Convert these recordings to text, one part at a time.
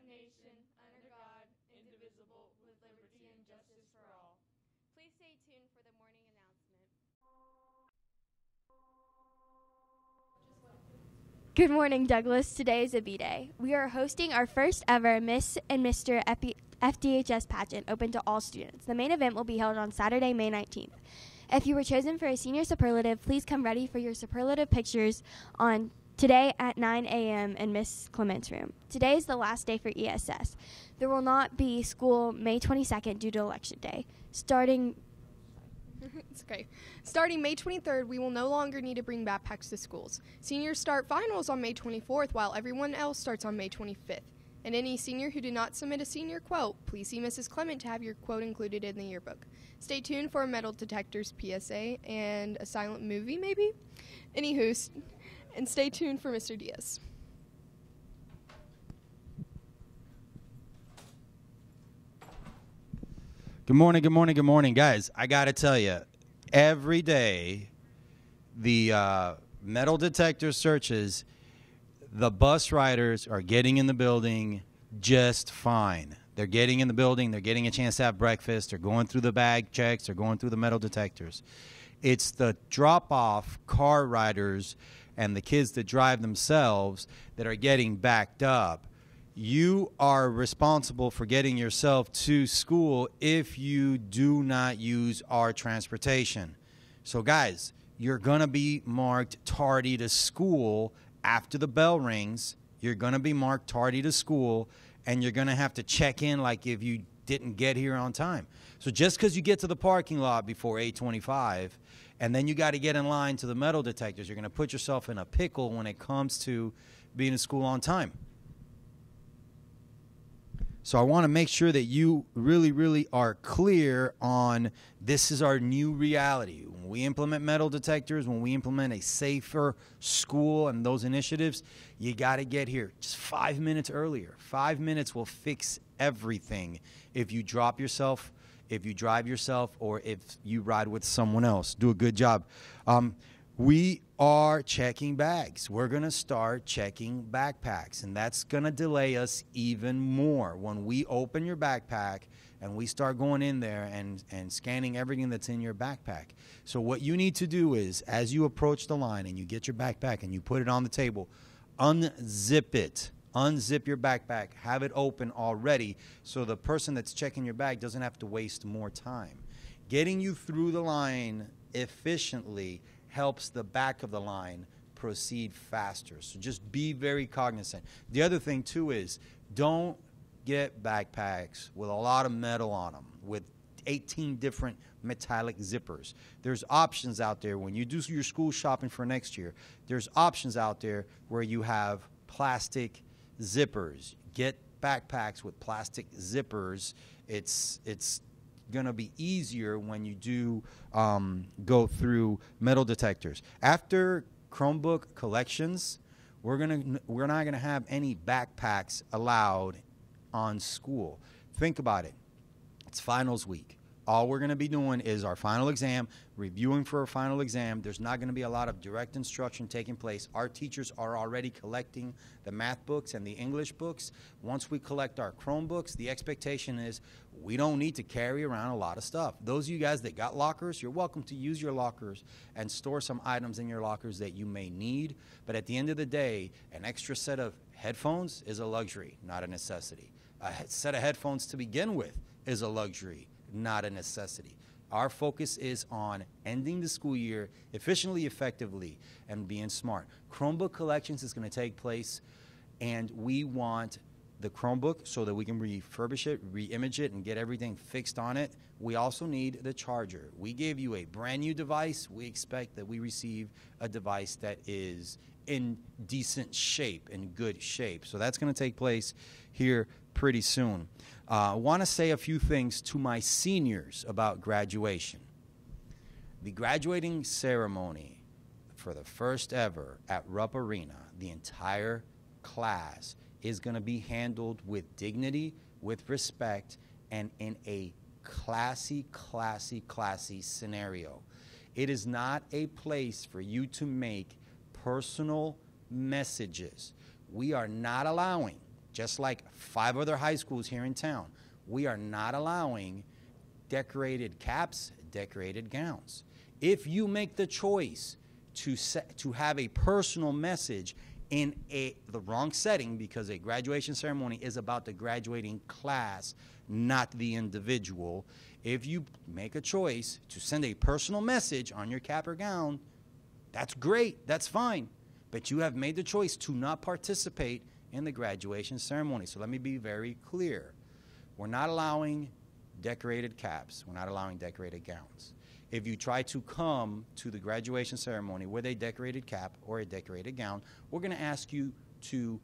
nation, under God, indivisible, with liberty and justice for all. Please stay tuned for the morning announcement. Good morning, Douglas. Today is a B-Day. We are hosting our first ever Miss and Mr. FDHS pageant open to all students. The main event will be held on Saturday, May 19th. If you were chosen for a senior superlative, please come ready for your superlative pictures on today at 9 a.m. in Miss Clement's room. Today is the last day for ESS. There will not be school May 22nd due to Election Day. Starting May 23rd, we will no longer need to bring backpacks to schools. Seniors start finals on May 24th, while everyone else starts on May 25th. And any senior who did not submit a senior quote, please see Mrs. Clement to have your quote included in the yearbook. Stay tuned for a metal detectors PSA and a silent movie, maybe? Anywho, and stay tuned for Mr. Diaz. Good morning, guys. I got to tell you, every day the metal detector searches, the bus riders are getting in the building just fine. They're getting in the building. They're getting a chance to have breakfast. They're going through the bag checks. They're going through the metal detectors. It's the drop-off car riders and the kids that drive themselves that are getting backed up. You are responsible for getting yourself to school if you do not use our transportation. So guys, you're going to be marked tardy to school after the bell rings. You're going to be marked tardy to school, and you're going to have to check in like if you didn't get here on time. So just because you get to the parking lot before 8:25, and then you got to get in line to the metal detectors, you're going to put yourself in a pickle when it comes to being in school on time. So I want to make sure that you really are clear on this is our new reality. When we implement metal detectors, when we implement a safer school and those initiatives, you got to get here just 5 minutes earlier. 5 minutes will fix everything if you drop yourself, if you drive yourself, or if you ride with someone else. Do a good job. We are checking bags. We're going to start checking backpacks, and that's going to delay us even more. When we open your backpack and we start going in there and scanning everything that's in your backpack. So what you need to do is, as you approach the line and you get your backpack and you put it on the table, unzip it. Unzip your backpack. Have it open already so the person that's checking your bag doesn't have to waste more time. Getting you through the line efficiently helps the back of the line proceed faster. So just be very cognizant. The other thing too is don't get backpacks with a lot of metal on them with 18 different metallic zippers. There's options out there when you do your school shopping for next year. There's options out there where you have plastic zippers. Get backpacks with plastic zippers. It's going to be easier when you do go through metal detectors. After Chromebook collections, we're not going to have any backpacks allowed on school. Think about it. It's finals week. All we're going to be doing is our final exam, reviewing for our final exam. There's not going to be a lot of direct instruction taking place. Our teachers are already collecting the math books and the English books. Once we collect our Chromebooks, the expectation is we don't need to carry around a lot of stuff. Those of you guys that got lockers, you're welcome to use your lockers and store some items in your lockers that you may need. But at the end of the day, an extra set of headphones is a luxury, not a necessity. A set of headphones to begin with is a luxury, not a necessity. Our focus is on ending the school year efficiently, effectively, and being smart. Chromebook collections is going to take place, and we want the Chromebook so that we can refurbish it, re-image it, and get everything fixed on it. We also need the charger. We gave you a brand new device. We expect that we receive a device that is in decent shape, in good shape. So that's going to take place here pretty soon. I want to say a few things to my seniors about graduation. The graduating ceremony for the first ever at Rupp Arena, the entire class is going to be handled with dignity, with respect, and in a classy scenario. It is not a place for you to make personal messages. We are not allowing just like 5 other high schools here in town, we are not allowing decorated caps, decorated gowns. If you make the choice to have a personal message in the wrong setting, because a graduation ceremony is about the graduating class, not the individual, if you make a choice to send a personal message on your cap or gown, that's great, that's fine. But you have made the choice to not participate in the graduation ceremony. So let me be very clear. We're not allowing decorated caps. We're not allowing decorated gowns. If you try to come to the graduation ceremony with a decorated cap or a decorated gown, we're going to ask you to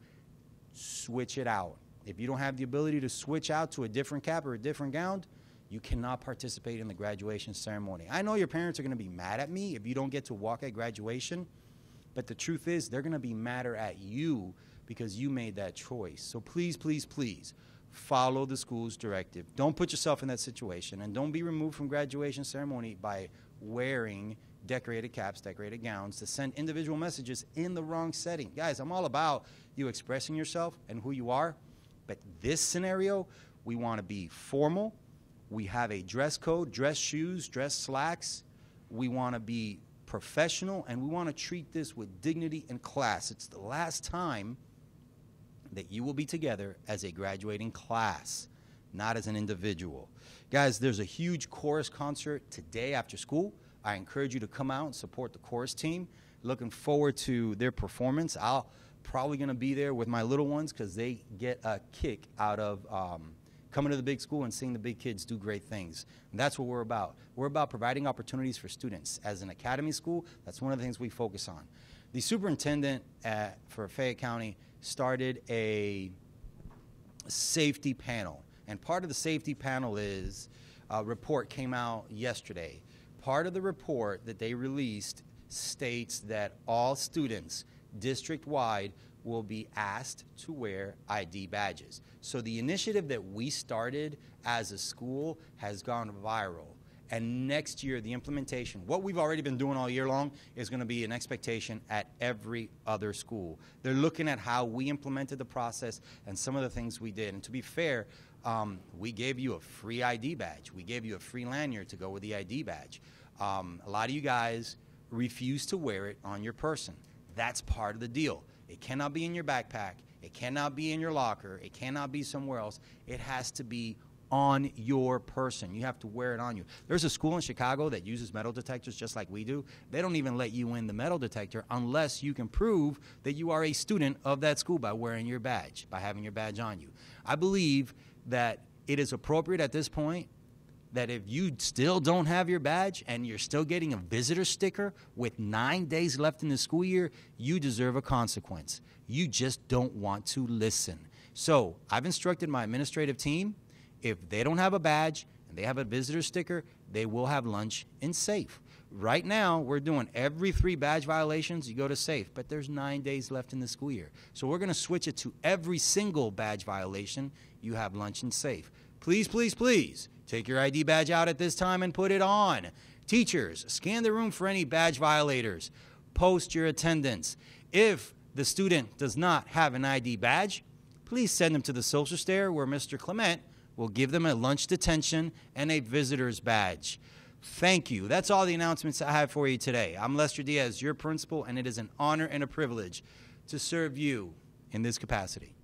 switch it out. If you don't have the ability to switch out to a different cap or a different gown, you cannot participate in the graduation ceremony. I know your parents are going to be mad at me if you don't get to walk at graduation, but the truth is they're going to be madder at you because you made that choice. So please, please, please follow the school's directive. Don't put yourself in that situation, and don't be removed from graduation ceremony by wearing decorated caps, decorated gowns to send individual messages in the wrong setting. Guys, I'm all about you expressing yourself and who you are, but this scenario, we want to be formal. We have a dress code, dress shoes, dress slacks. We want to be professional, and we want to treat this with dignity and class. It's the last time that you will be together as a graduating class, not as an individual. Guys, there's a huge chorus concert today after school. I encourage you to come out and support the chorus team. Looking forward to their performance. I'll probably going to be there with my little ones because they get a kick out of coming to the big school and seeing the big kids do great things. And that's what we're about. We're about providing opportunities for students. As an academy school, that's one of the things we focus on. The superintendent for Fayette County started a safety panel. And part of the safety panel is a report came out yesterday. Part of the report that they released states that all students district-wide will be asked to wear ID badges. So the initiative that we started as a school has gone viral. And next year, the implementation, what we've already been doing all year long, is going to be an expectation at every other school. They're looking at how we implemented the process and some of the things we did. And to be fair, we gave you a free ID badge. We gave you a free lanyard to go with the ID badge. A lot of you guys refuse to wear it on your person. That's part of the deal. It cannot be in your backpack. It cannot be in your locker. It cannot be somewhere else. It has to be on your person. You have to wear it on you. There's a school in Chicago that uses metal detectors just like we do. They don't even let you in the metal detector unless you can prove that you are a student of that school by wearing your badge, by having your badge on you. I believe that it is appropriate at this point that if you still don't have your badge and you're still getting a visitor sticker with 9 days left in the school year, you deserve a consequence. You just don't want to listen. So I've instructed my administrative team, if they don't have a badge and they have a visitor sticker, they will have lunch in SAFE. Right now, we're doing every 3 badge violations, you go to SAFE, but there's 9 days left in the school year. So we're going to switch it to every single badge violation, you have lunch in SAFE. Please, please, please, take your ID badge out at this time and put it on. Teachers, scan the room for any badge violators. Post your attendance. If the student does not have an ID badge, please send them to the social stair where Mr. Clement will give them a lunch detention and a visitor's badge. Thank you. That's all the announcements I have for you today. I'm Lester Diaz, your principal, and it is an honor and a privilege to serve you in this capacity.